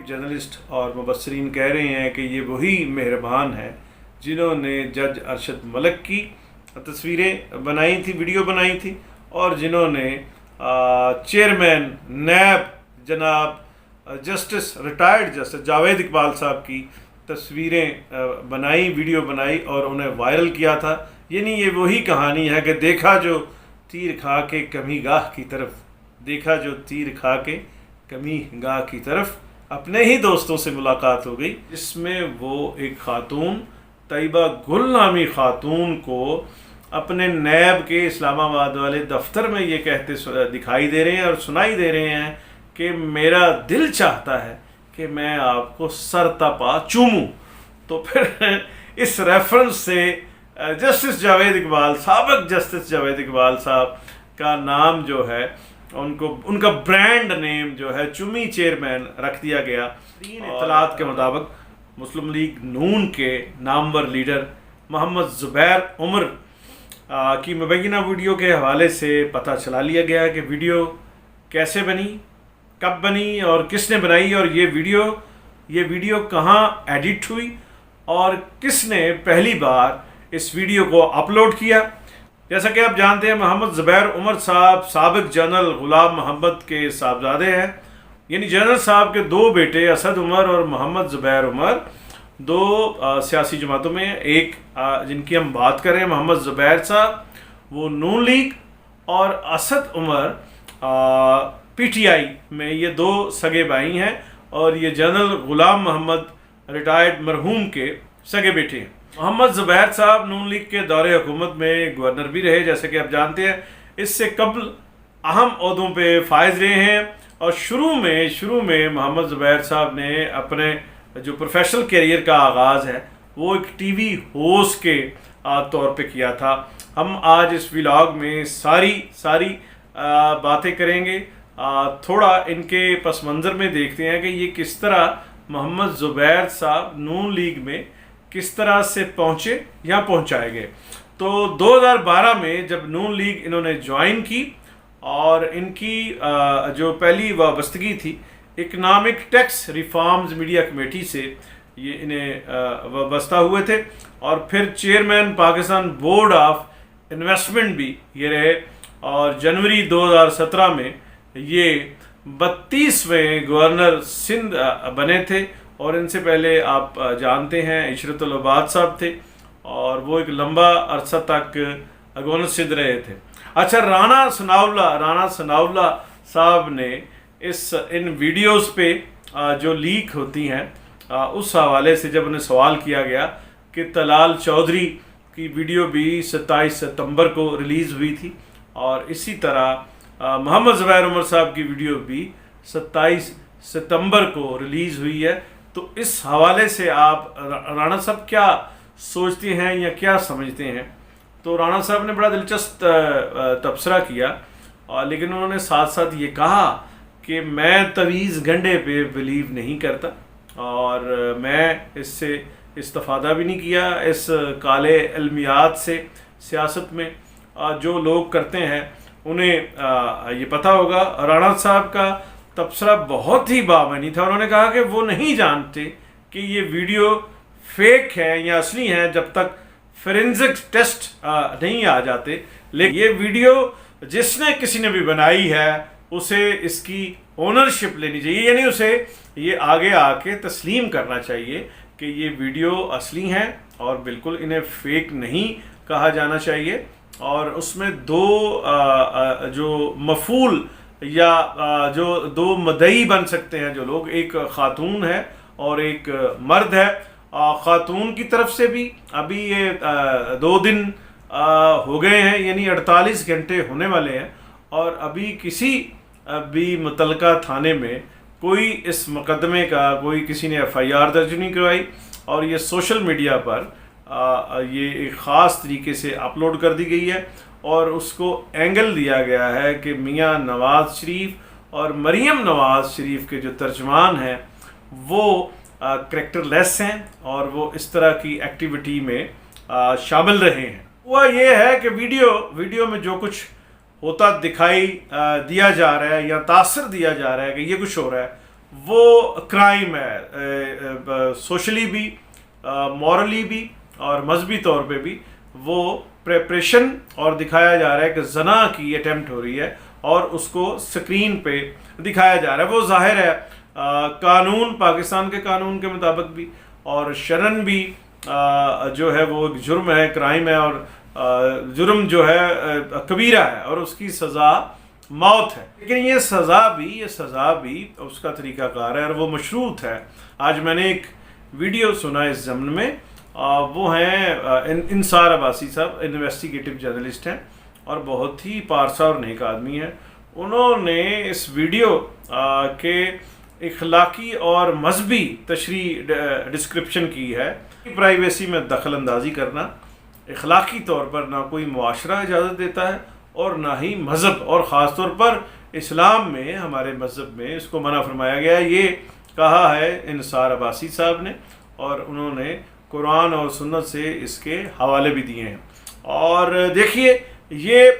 Journalist اور مبصرین کہہ رہے ہیں کہ یہ وہی مہربان ہے جنہوں نے جج ارشد ملک کی تصویریں بنائی تھی، ویڈیو بنائی تھی، اور جنہوں نے چیئرمین نیب جناب ریٹائرڈ جسٹس جاوید اقبال صاحب کی تصویریں بنائی، ویڈیو بنائی اور انہیں وائرل کیا تھا۔ یعنی یہ وہی کہانی ہے کہ دیکھا جو تیر کھا کے کمی گاہ کی طرف، دیکھا جو تیر کھا کے کمی گاہ کی طرف، اپنے ہی دوستوں سے ملاقات ہو گئی، جس میں وہ ایک خاتون طیبہ گل نامی خاتون کو اپنے نیب کے اسلام آباد والے دفتر میں یہ کہتے دکھائی دے رہے ہیں اور سنائی دے رہے ہیں کہ میرا دل چاہتا ہے کہ میں آپ کو سر تپا چوموں۔ تو پھر اس ریفرنس سے جسٹس جاوید اقبال، سابق جسٹس جاوید اقبال صاحب کا نام جو ہے ان کا برانڈ نیم جو ہے چمی چیئرمین رکھ دیا گیا۔ اطلاعات کے مطابق مسلم لیگ نون کے نامور لیڈر محمد زبیر عمر کی مبینہ ویڈیو کے حوالے سے پتہ چلا لیا گیا کہ ویڈیو کیسے بنی، کب بنی اور کس نے بنائی، اور یہ ویڈیو کہاں ایڈٹ ہوئی اور کس نے پہلی بار اس ویڈیو کو اپلوڈ کیا۔ جیسا کہ آپ جانتے ہیں محمد زبیر عمر صاحب سابق جنرل غلام محمد کے صاحبزادے ہیں، یعنی جنرل صاحب کے دو بیٹے اسد عمر اور محمد زبیر عمر دو سیاسی جماعتوں میں، ایک جن کی ہم بات کر رہے ہیں محمد زبیر صاحب وہ نون لیگ اور Asad Umar P T I میں، یہ دو سگے بھائی ہیں اور یہ جنرل غلام محمد ریٹائرڈ مرحوم کے سگے بیٹے ہیں۔ محمد زبیر صاحب نون لیگ کے دور حکومت میں گورنر بھی رہے، جیسے کہ آپ جانتے ہیں، اس سے قبل اہم عہدوں پہ فائز رہے ہیں، اور شروع میں محمد زبیر صاحب نے اپنے جو پروفیشنل کیریئر کا آغاز ہے وہ ایک ٹی وی ہوسٹ کے طور پہ کیا تھا۔ ہم آج اس ولاگ میں ساری باتیں کریں گے، تھوڑا ان کے پس منظر میں دیکھتے ہیں کہ یہ کس طرح محمد زبیر صاحب نون لیگ میں کس طرح سے پہنچے یا پہنچائے گئے۔ تو 2012 میں جب نون لیگ انہوں نے جوائن کی اور ان کی جو پہلی وابستگی تھی economic tax reforms media committee سے، یہ انہیں وابستہ ہوئے تھے، اور پھر chairman Pakistan Board of Investment بھی یہ رہے، اور جنوری 2017 میں یہ 32ویں گورنر سندھ بنے تھے، اور ان سے پہلے آپ جانتے ہیں عشرت العباد صاحب تھے اور وہ ایک لمبا عرصہ تک گورنر سندھ رہے تھے۔ اچھا، رانا ثناء اللہ صاحب نے ان ویڈیوز پہ جو لیک ہوتی ہیں اس حوالے سے جب انہیں سوال کیا گیا کہ طلال چودھری کی ویڈیو بھی 27 ستمبر کو ریلیز ہوئی تھی، اور اسی طرح محمد زبیر عمر صاحب کی ویڈیو بھی 27 ستمبر کو ریلیز ہوئی ہے، تو اس حوالے سے آپ رانا صاحب کیا سوچتے ہیں یا کیا سمجھتے ہیں؟ تو رانا صاحب نے بڑا دلچسپ تبصرہ کیا، لیکن انہوں نے ساتھ ساتھ یہ کہا کہ میں تویز گنڈے پہ بلیو نہیں کرتا، اور میں اس سے استفادہ بھی نہیں کیا، اس کالے علمیات سے سیاست میں جو لوگ کرتے ہیں انہیں یہ پتہ ہوگا۔ رانا صاحب کا تبصرہ بہت ہی بامعنی تھا، انہوں نے کہا کہ وہ نہیں جانتے کہ یہ ویڈیو فیک ہے یا اصلی ہے جب تک فورینزک ٹیسٹ نہیں آ جاتے، لیکن یہ ویڈیو جس نے کسی نے بھی بنائی ہے اسے اس کی اونرشپ لینی چاہیے، یعنی اسے یہ آگے آ کے تسلیم کرنا چاہیے کہ یہ ویڈیو اصلی ہیں اور بالکل انہیں فیک نہیں کہا جانا چاہیے۔ اور اس میں دو جو مفعول یا جو دو مدعی بن سکتے ہیں جو لوگ، ایک خاتون ہے اور ایک مرد ہے۔ خاتون کی طرف سے بھی ابھی یہ 2 دن ہو گئے ہیں، یعنی 48 گھنٹے ہونے والے ہیں، اور ابھی کسی بھی متعلقہ تھانے میں کوئی اس مقدمے کا کسی نے ایف آئی آر درج نہیں کروائی، اور یہ سوشل میڈیا پر یہ ایک خاص طریقے سے اپلوڈ کر دی گئی ہے، اور اس کو اینگل دیا گیا ہے کہ میاں نواز شریف اور مریم نواز شریف کے جو ترجمان ہیں وہ کریکٹر لیس ہیں اور وہ اس طرح کی ایکٹیویٹی میں شامل رہے ہیں۔ وہ یہ ہے کہ ویڈیو میں جو کچھ ہوتا دکھائی دیا جا رہا ہے یا تاثر دیا جا رہا ہے کہ یہ کچھ ہو رہا ہے، وہ کرائم ہے، سوشلی بھی، مورلی بھی اور مذہبی طور پہ بھی وہ پریپریشن اور دکھایا جا رہا ہے کہ زنا کی اٹیمپٹ ہو رہی ہے اور اس کو سکرین پہ دکھایا جا رہا ہے۔ وہ ظاہر ہے قانون، پاکستان کے قانون کے مطابق بھی اور شرعن بھی جو ہے وہ ایک جرم ہے، کرائم ہے، اور جرم جو ہے کبیرہ ہے اور اس کی سزا موت ہے۔ لیکن یہ سزا بھی اس کا طریقہ کار ہے اور وہ مشروط ہے۔ آج میں نے ایک ویڈیو سنا اس ضمن میں، وہ ہیں انصار عباسی صاحب، انویسٹیگیٹو جرنلسٹ ہیں اور بہت ہی پارسا اور نیک آدمی ہیں۔ انہوں نے اس ویڈیو کے اخلاقی اور مذہبی تشریح ڈسکرپشن کی ہے۔ پرائیویسی میں دخل اندازی کرنا اخلاقی طور پر نہ کوئی معاشرہ اجازت دیتا ہے اور نہ ہی مذہب، اور خاص طور پر اسلام میں، ہمارے مذہب میں اس کو منع فرمایا گیا ہے۔ یہ کہا ہے انصار عباسی صاحب نے، اور انہوں نے قرآن اور سنت سے اس کے حوالے بھی دیے ہیں۔ اور دیکھیے یہ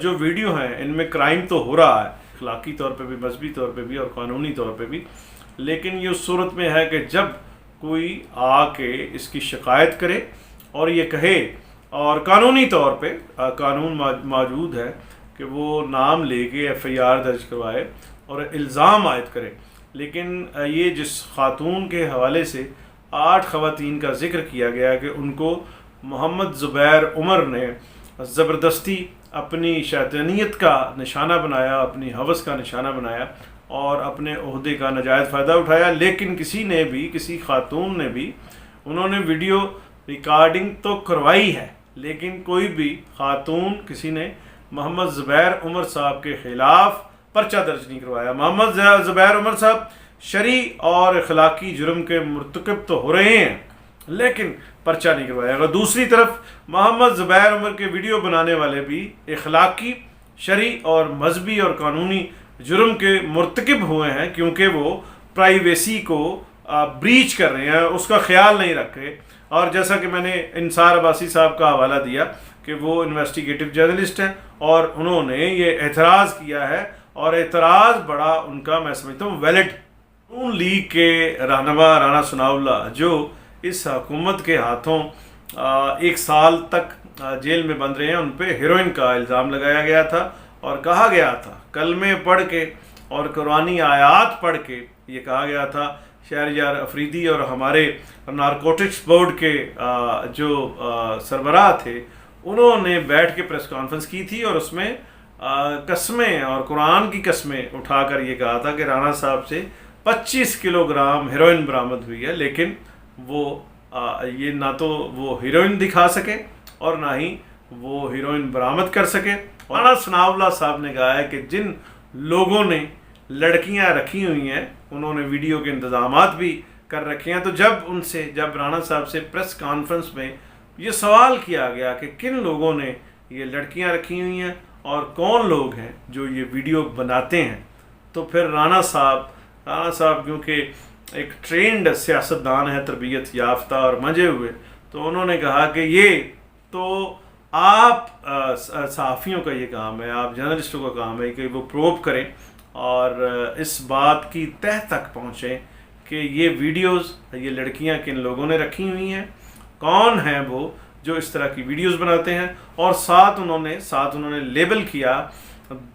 جو ویڈیو ہیں ان میں کرائم تو ہو رہا ہے، اخلاقی طور پہ بھی، مذہبی طور پہ بھی اور قانونی طور پہ بھی، لیکن یہ اس صورت میں ہے کہ جب کوئی آ کے اس کی شکایت کرے اور یہ کہے، اور قانونی طور پہ قانون موجود ہے کہ وہ نام لے کے ایف آئی آر درج کروائے اور الزام عائد کرے۔ لیکن یہ جس خاتون کے حوالے سے 8 خواتین کا ذکر کیا گیا کہ ان کو محمد زبیر عمر نے زبردستی اپنی شیطانیت کا نشانہ بنایا، اپنی ہوس کا نشانہ بنایا اور اپنے عہدے کا ناجائز فائدہ اٹھایا، لیکن کسی خاتون نے بھی، انہوں نے ویڈیو ریکارڈنگ تو کروائی ہے، لیکن کوئی بھی خاتون، کسی نے محمد زبیر عمر صاحب کے خلاف پرچہ درج نہیں کروایا۔ محمد زبیر عمر صاحب شرعی اور اخلاقی جرم کے مرتکب تو ہو رہے ہیں لیکن پرچہ نہیں کروایا گا۔ دوسری طرف محمد زبیر عمر کے ویڈیو بنانے والے بھی اخلاقی، شرعی اور مذہبی اور قانونی جرم کے مرتکب ہوئے ہیں، کیونکہ وہ پرائیویسی کو بریچ کر رہے ہیں، اس کا خیال نہیں رکھ رہے۔ اور جیسا کہ میں نے انصار عباسی صاحب کا حوالہ دیا کہ وہ انویسٹیگیٹو جرنلسٹ ہیں اور انہوں نے یہ اعتراض کیا ہے، اور اعتراض بڑا ان کا، میں سمجھتا ہوں، ویلڈ۔ نون لیگ کے رہنما رانا ثناء اللہ جو اس حکومت کے ہاتھوں 1 سال تک جیل میں بند رہے ہیں، ان پہ ہیروئن کا الزام لگایا گیا تھا اور کہا گیا تھا، کلمے پڑھ کے اور قرآنی آیات پڑھ کے یہ کہا گیا تھا، شہریار افریدی اور ہمارے نارکوٹکس بورڈ کے جو سربراہ تھے، انہوں نے بیٹھ کے پریس کانفرنس کی تھی اور اس میں قسمیں اور قرآن کی قسمیں اٹھا کر یہ کہا تھا کہ رانا صاحب سے 25 کلو گرام ہیروئن برآمد ہوئی ہے، لیکن وہ یہ نہ تو وہ ہیروئن دکھا سکے اور نہ ہی وہ ہیروئن برآمد کر سکے۔ رانا ثناء اللہ صاحب نے کہا ہے کہ جن لوگوں نے لڑکیاں رکھی ہوئی ہیں انہوں نے ویڈیو کے انتظامات بھی کر رکھے ہیں۔ تو جب رانا صاحب سے پریس کانفرنس میں یہ سوال کیا گیا کہ کن لوگوں نے یہ لڑکیاں رکھی ہوئی ہیں اور کون لوگ ہیں جو یہ ویڈیو بناتے ہیں، تو پھر رانا صاحب کیونکہ ایک ٹرینڈ سیاستدان ہے، تربیت یافتہ اور منجے ہوئے، تو انہوں نے کہا کہ یہ تو آپ صحافیوں کا یہ کام ہے، آپ جرنلسٹوں کا کام ہے کہ وہ پروب کریں اور اس بات کی تہہ تک پہنچیں کہ یہ ویڈیوز، یہ لڑکیاں کن لوگوں نے رکھی ہوئی ہیں، کون ہیں وہ جو اس طرح کی ویڈیوز بناتے ہیں، اور ساتھ انہوں نے لیبل کیا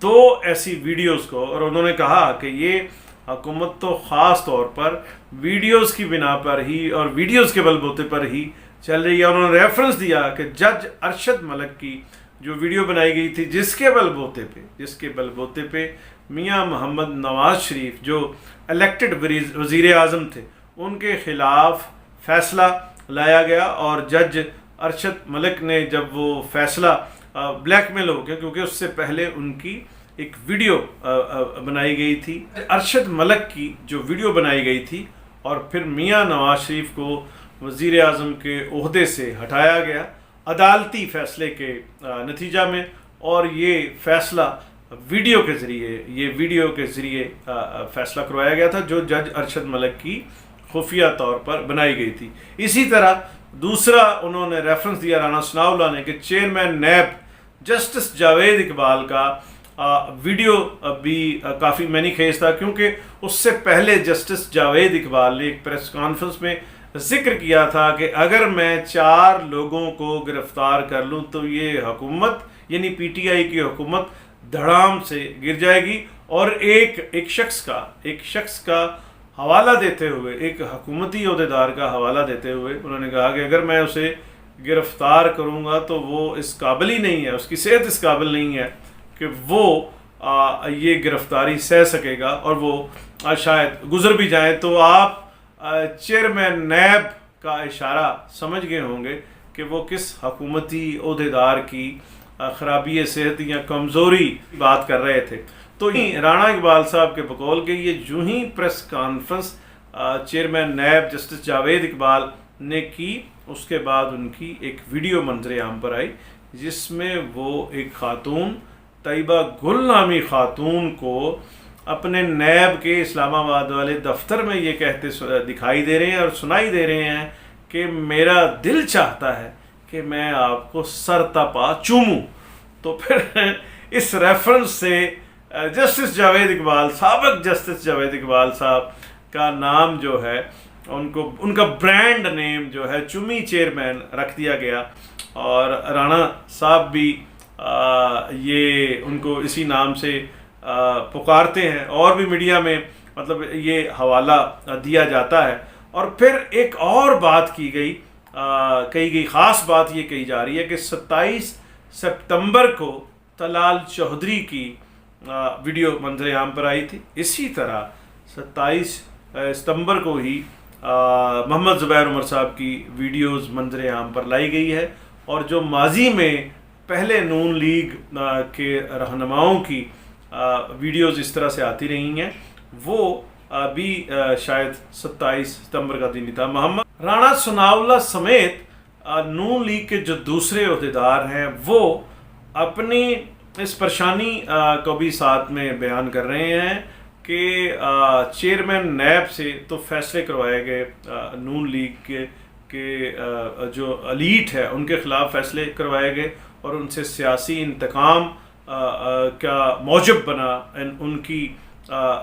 2 ایسی ویڈیوز کو، اور انہوں نے کہا کہ یہ حکومت تو خاص طور پر ویڈیوز کی بنا پر ہی اور ویڈیوز کے بل بوتے پر ہی چل رہی ہے۔ انہوں نے ریفرنس دیا کہ جج ارشد ملک کی جو ویڈیو بنائی گئی تھی، جس کے بل بوتے پہ میاں محمد نواز شریف جو الیکٹڈ وزیر اعظم تھے، ان کے خلاف فیصلہ لایا گیا، اور جج ارشد ملک نے جب وہ فیصلہ بلیک میل ہو گیا، کیونکہ اس سے پہلے ان کی ایک ویڈیو بنائی گئی تھی، ارشد ملک کی جو ویڈیو بنائی گئی تھی، اور پھر میاں نواز شریف کو وزیر اعظم کے عہدے سے ہٹایا گیا عدالتی فیصلے کے نتیجہ میں، اور یہ فیصلہ ویڈیو کے ذریعے فیصلہ کروایا گیا تھا جو جج ارشد ملک کی خفیہ طور پر بنائی گئی تھی۔ اسی طرح دوسرا انہوں نے ریفرنس دیا رانا ثناء اللہ نے کہ چیئرمین نیب جسٹس جاوید اقبال کا ویڈیو بھی کافی معنی خیز تھا، کیونکہ اس سے پہلے جسٹس جاوید اقبال نے ایک پریس کانفرنس میں ذکر کیا تھا کہ اگر میں 4 لوگوں کو گرفتار کر لوں تو یہ حکومت یعنی پی ٹی آئی کی حکومت دھڑام سے گر جائے گی، اور ایک شخص کا حوالہ دیتے ہوئے، ایک حکومتی عہدیدار کا حوالہ دیتے ہوئے انہوں نے کہا کہ اگر میں اسے گرفتار کروں گا تو وہ اس قابل ہی نہیں ہے، اس کی صحت اس قابل نہیں ہے کہ وہ یہ گرفتاری سہ سکے گا، اور وہ شاید گزر بھی جائیں۔ تو آپ چیئرمین نیب کا اشارہ سمجھ گئے ہوں گے کہ وہ کس حکومتی عہدیدار کی خرابی صحت یا کمزوری بات کر رہے تھے۔ تو رانا اقبال صاحب کے بقول کہ یہ جو ہی press conference chairman NAB justice Javed Iqbal نے کی، اس کے بعد ان کی ایک ویڈیو منظر عام پر آئی جس میں وہ ایک خاتون طیبہ گل نامی خاتون کو اپنے نیب کے اسلام آباد والے دفتر میں یہ کہتے دکھائی دے رہے ہیں اور سنائی دے رہے ہیں کہ میرا دل چاہتا ہے کہ میں آپ کو سر تپا چوموں۔ تو پھر اس ریفرنس سے جسٹس جاوید اقبال، سابق جسٹس جاوید اقبال صاحب کا نام جو ہے ان کا برانڈ نیم جو ہے چمی چیئرمین رکھ دیا گیا، اور رانا صاحب بھی یہ ان کو اسی نام سے پکارتے ہیں، اور بھی میڈیا میں مطلب یہ حوالہ دیا جاتا ہے۔ اور پھر ایک اور بات کہی گئی خاص بات یہ کہی جا رہی ہے کہ 27 سپتمبر کو طلال چودھری کی ویڈیو منظر عام پر آئی تھی، اسی طرح 27 ستمبر کو ہی محمد زبیر عمر صاحب کی ویڈیوز منظر عام پر لائی گئی ہے، اور جو ماضی میں پہلے نون لیگ کے رہنماؤں کی ویڈیوز اس طرح سے آتی رہی ہیں، وہ بھی شاید 27 ستمبر کا دن ہی تھا۔ محمد رانا ثناءاللہ سمیت نون لیگ کے جو دوسرے عہدیدار ہیں وہ اپنی اس پریشانی کو بھی ساتھ میں بیان کر رہے ہیں کہ چیئرمین نیب سے تو فیصلے کروائے گئے، نون لیگ کے جو ایلیٹ ہے ان کے خلاف فیصلے کروائے گئے، اور ان سے سیاسی انتقام کا موجب بنا ان کی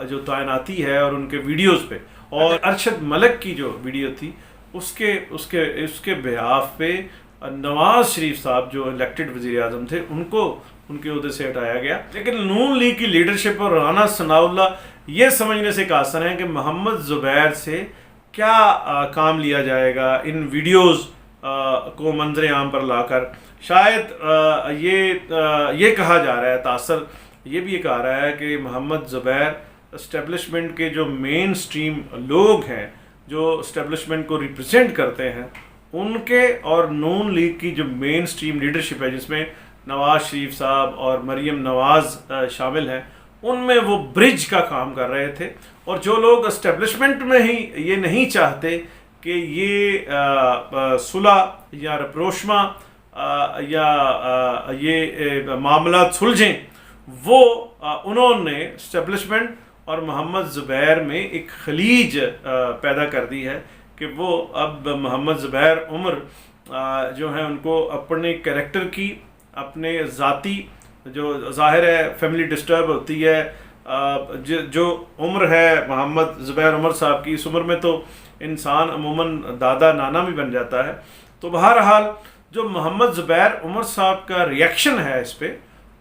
جو تعیناتی ہے اور ان کے ویڈیوز پہ۔ اور ارشد ملک کی جو ویڈیو تھی اس کے بہاف پہ نواز شریف صاحب جو الیکٹڈ وزیر اعظم تھے ان کو ان کے عہدے سے ہٹایا گیا۔ لیکن نون لیگ کی لیڈرشپ اور رانا ثناءاللہ یہ سمجھنے سے قاصر ہیں کہ محمد زبیر سے کیا کام لیا جائے گا ان ویڈیوز کو منظر عام پر لا کر۔ شاید یہ کہا جا رہا ہے، تاثر یہ بھی کہا رہا ہے کہ محمد زبیر اسٹیبلشمنٹ کے جو مین سٹریم لوگ ہیں جو اسٹیبلشمنٹ کو ریپرزینٹ کرتے ہیں ان کے اور نون لیگ کی جو مین سٹریم لیڈرشپ ہے جس میں نواز شریف صاحب اور مریم نواز شامل ہیں، ان میں وہ برج کا کام کر رہے تھے۔ اور جو لوگ اسٹیبلشمنٹ میں ہی یہ نہیں چاہتے کہ یہ صلح یا رپروشما یا یہ معاملات سلجھیں، وہ انہوں نے اسٹیبلشمنٹ اور محمد زبیر میں ایک خلیج پیدا کر دی ہے کہ وہ اب محمد زبیر عمر جو ہیں ان کو اپنے کریکٹر کی، اپنے ذاتی جو ظاہر ہے فیملی ڈسٹرب ہوتی ہے، جو عمر ہے محمد زبیر عمر صاحب کی، اس عمر میں تو انسان عموماً دادا نانا بھی بن جاتا ہے۔ تو بہرحال جو محمد زبیر عمر صاحب کا ریئیکشن ہے اس پہ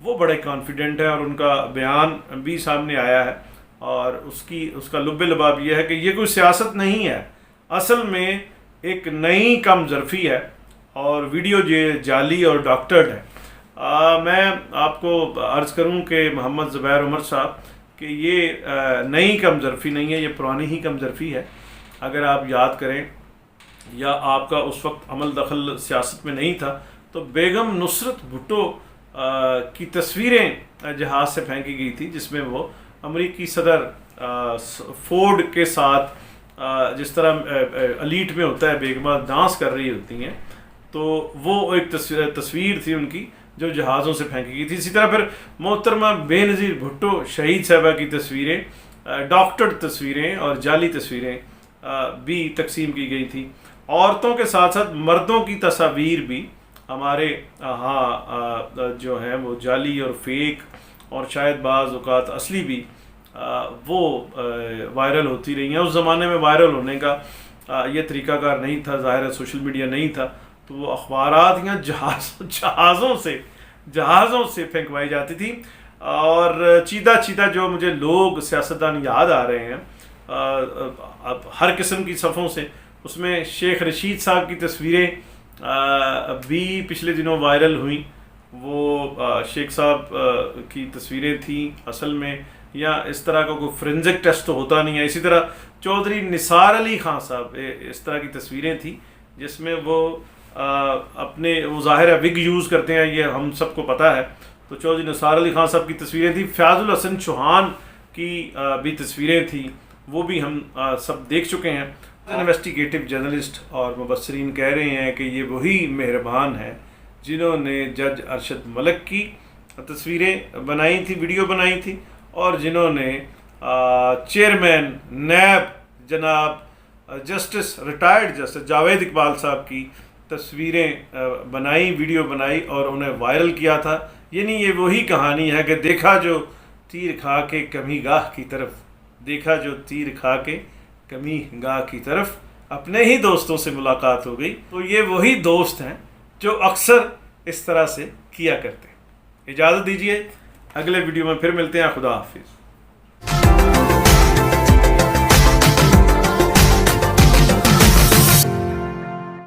وہ بڑے کانفیڈنٹ ہے، اور ان کا بیان بھی سامنے آیا ہے، اور اس کا لب لباب یہ ہے کہ یہ کوئی سیاست نہیں ہے، اصل میں ایک نئی کم ظرفی ہے، اور ویڈیو یہ جعلی اور ڈاکٹرڈ ہے۔ میں آپ کو عرض کروں کہ محمد زبیر عمر صاحب کہ یہ نئی کم ظرفی نہیں ہے، یہ پرانی ہی کم ظرفی ہے۔ اگر آپ یاد کریں یا آپ کا اس وقت عمل دخل سیاست میں نہیں تھا تو بیگم نصرت بھٹو کی تصویریں جہاز سے پھینکی گئی تھی جس میں وہ امریکی صدر فورڈ کے ساتھ جس طرح ایلیٹ میں ہوتا ہے بیگمات ڈانس کر رہی ہوتی ہیں، تو وہ ایک تصویر تھی ان کی جو جہازوں سے پھینکی گئی تھی۔ اسی طرح پھر محترمہ بے نظیر بھٹو شہید صاحبہ کی تصویریں، ڈاکٹرڈ تصویریں اور جعلی تصویریں بھی تقسیم کی گئی تھی۔ عورتوں کے ساتھ ساتھ مردوں کی تصاویر بھی ہمارے ہاں جو ہیں وہ جعلی اور فیک اور شاید بعض اوقات اصلی بھی وہ وائرل ہوتی رہی ہیں. اس زمانے میں وائرل ہونے کا یہ طریقہ کار نہیں تھا، ظاہر ہے سوشل میڈیا نہیں تھا، تو وہ اخبارات یا جہازوں سے پھینکوائی جاتی تھی. اور چیدہ جو مجھے لوگ سیاستدان یاد آ رہے ہیں اب ہر قسم کی صفوں سے، اس میں شیخ رشید صاحب کی تصویریں بھی پچھلے دنوں وائرل ہوئیں. وہ شیخ صاحب کی تصویریں تھیں اصل میں، یا اس طرح کا کوئی فرینزک ٹیسٹ تو ہوتا نہیں ہے. اسی طرح چودھری نثار علی خان صاحب اس طرح کی تصویریں تھیں جس میں وہ اپنے وہ ظاہر ہے وگ یوز کرتے ہیں، یہ ہم سب کو پتہ ہے. تو چودھری نثار علی خان صاحب کی تصویریں تھیں. فیاض الحسن چوہان کی بھی تصویریں تھیں، وہ بھی ہم سب دیکھ چکے ہیں. انویسٹیگیٹو جرنلسٹ اور مبصرین کہہ رہے ہیں کہ یہ وہی مہربان ہے جنہوں نے جج ارشد ملک کی تصویریں بنائی تھی، ویڈیو بنائی تھی، اور جنہوں نے چیئرمین نیب جناب justice retired justice Javed Iqbal صاحب کی تصویریں بنائی، ویڈیو بنائی اور انہیں وائرل کیا تھا. یعنی یہ وہی کہانی ہے کہ دیکھا جو تیر کھا کے کمی گاہ کی طرف، دیکھا جو تیر کھا کے کمی گاہ کی طرف، اپنے ہی دوستوں سے ملاقات ہو گئی. تو یہ وہی دوست ہیں جو اکثر اس طرح سے کیا کرتے ہیں. اجازت دیجیے، اگلے ویڈیو میں پھر ملتے ہیں. خدا حافظ.